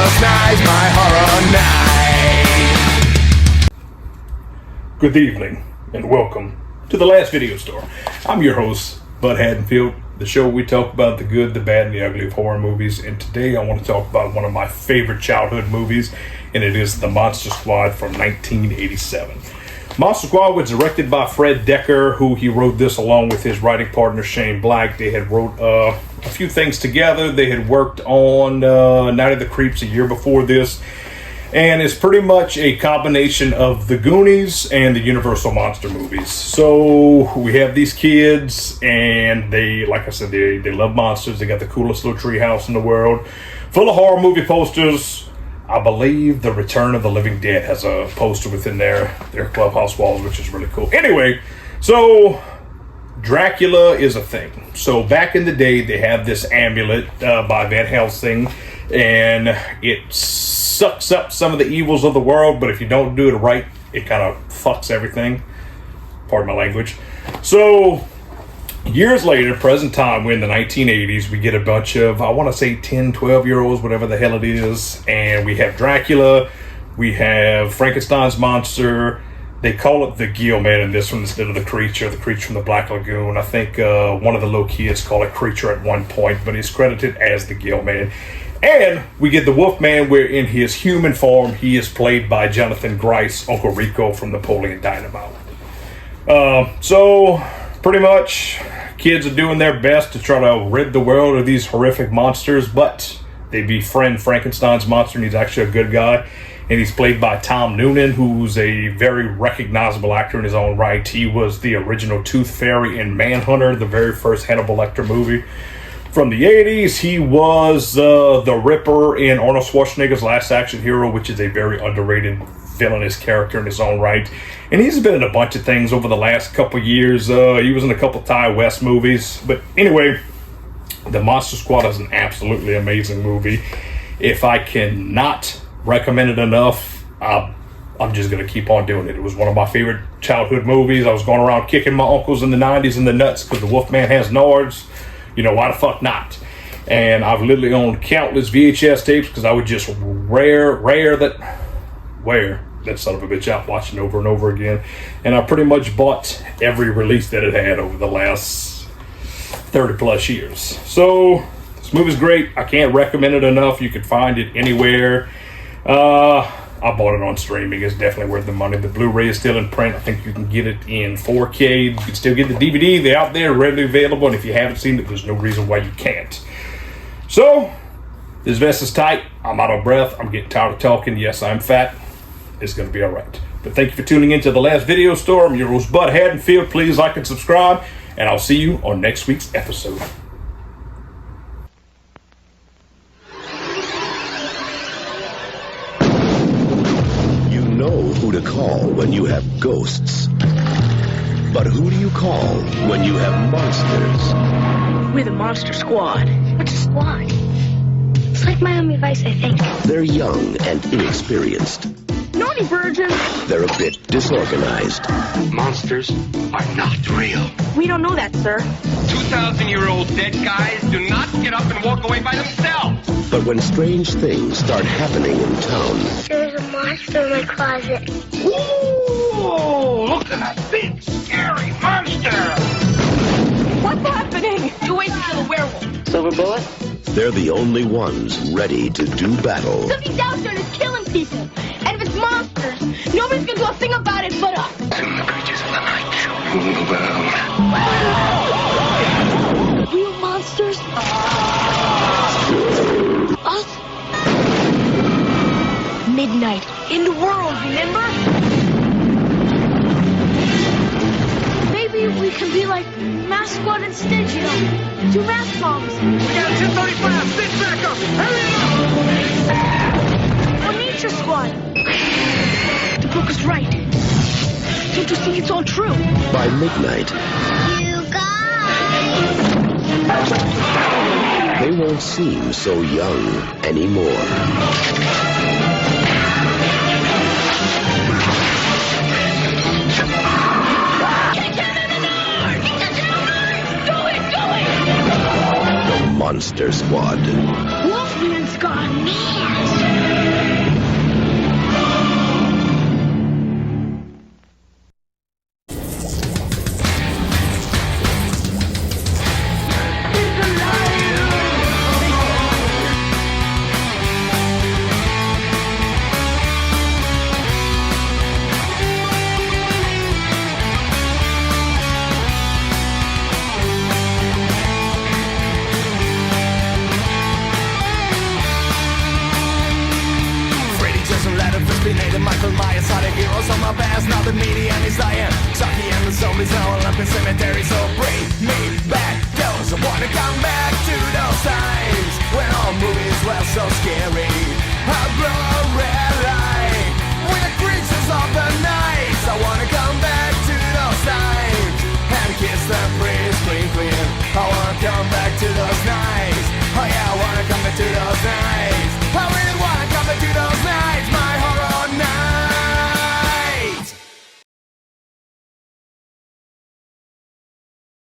Last night's my horror night. Good evening and welcome to the Last Video Store. I'm your host, Bud Haddonfield, the show we talk about the good, the bad, and the ugly of horror movies. And today I want to talk about one of my favorite childhood movies, and it is The Monster Squad from 1987. Monster Squad was directed by Fred Decker, who he wrote this along with his writing partner Shane Black. They had wrote a few things together. They had worked on Night of the Creeps a year before this, and it's pretty much a combination of the Goonies and the Universal Monster movies. So we have these kids, and they, like I said, they love monsters. They got the coolest little treehouse in the world, full of horror movie posters. I believe the Return of the Living Dead has a poster within their clubhouse walls, which is really cool. Anyway, so Dracula is a thing. So back in the day, they have this amulet by Van Helsing, and it sucks up some of the evils of the world, but if you don't do it right, it kind of fucks everything. Pardon my language. So years later, present time, we're in the 1980s, we get a bunch of, I want to say 10, 12-year-olds, whatever the hell it is, and we have Dracula, we have Frankenstein's monster. They call it the Gill Man in this one instead of the creature from the Black Lagoon. I think one of the little kids call it Creature at one point, but he's credited as the Gill Man. And we get the Wolfman, where in his human form, he is played by Jonathan Gryce, Uncle Rico from Napoleon Dynamite. So pretty much, kids are doing their best to try to rid the world of these horrific monsters, but they befriend Frankenstein's monster, and he's actually a good guy. And he's played by Tom Noonan, who's a very recognizable actor in his own right. He was the original Tooth Fairy in Manhunter, the very first Hannibal Lecter movie from the 80s. He was the Ripper in Arnold Schwarzenegger's Last Action Hero, which is a very underrated villainous character in his own right. And he's been in a bunch of things over the last couple years. He was in a couple Ty West movies. But anyway, The Monster Squad is an absolutely amazing movie. If I cannot recommend it enough, I'm just going to keep on doing it. It was one of my favorite childhood movies. I was going around kicking my uncles in the 90s in the nuts because the Wolfman has nards. You know, why the fuck not? And I've literally owned countless VHS tapes because I would just wear that son of a bitch out, watching over and over again. And I pretty much bought every release that it had over the last 30 plus years. So this movie's great. I can't recommend it enough. You can find it anywhere. I bought it on streaming. It's definitely worth the money. The Blu-ray is still in print. I think you can get it in 4K. You can still get the DVD. They're out there, readily available. And if you haven't seen it, there's no reason why you can't. So this vest is tight. I'm out of breath. I'm getting tired of talking. Yes, I'm fat. It's going to be all right. But thank you for tuning in to The Last Video Store. I'm your host, Bud Haddonfield. Please like and subscribe, and I'll see you on next week's episode. You know who to call when you have ghosts. But who do you call when you have monsters? We're the Monster Squad. What's a squad? It's like Miami Vice, I think. They're young and inexperienced. Naughty virgin. They're a bit disorganized. Monsters are not real. We don't know that, sir. 2,000-year-old dead guys do not get up and walk away by themselves. But when strange things start happening in town... There's a monster in my closet. Ooh, look at that big, scary monster. What's happening? You wait until the werewolf. Silver bullet? they're the only ones ready to do battle. Something's out there that's killing people. And if it's monsters, nobody's gonna do a thing about it but us. Soon the creatures of the night shall rule the world. Real monsters? Us? Midnight. In the world, remember? Maybe we can be like Mask Squad instead, you know? Two mask bombs. We got 1035. Sit back up. Hurry Or Nature Squad. The book is right. Don't you think it's all true? By midnight, You guys! they won't seem so young anymore. The Monster Squad. Wolfman's gone mad. the Michael Myers are the heroes of my past. Now the medium is dying, Chucky and the zombies now all up in cemetery. So bring me back those. I wanna come back to those times when all movies were so scary. I blow a red light with the creatures of the night. I wanna come back to those times and kiss them pretty scream clean. I wanna come back to those nights. Oh yeah, I wanna come back to those nights.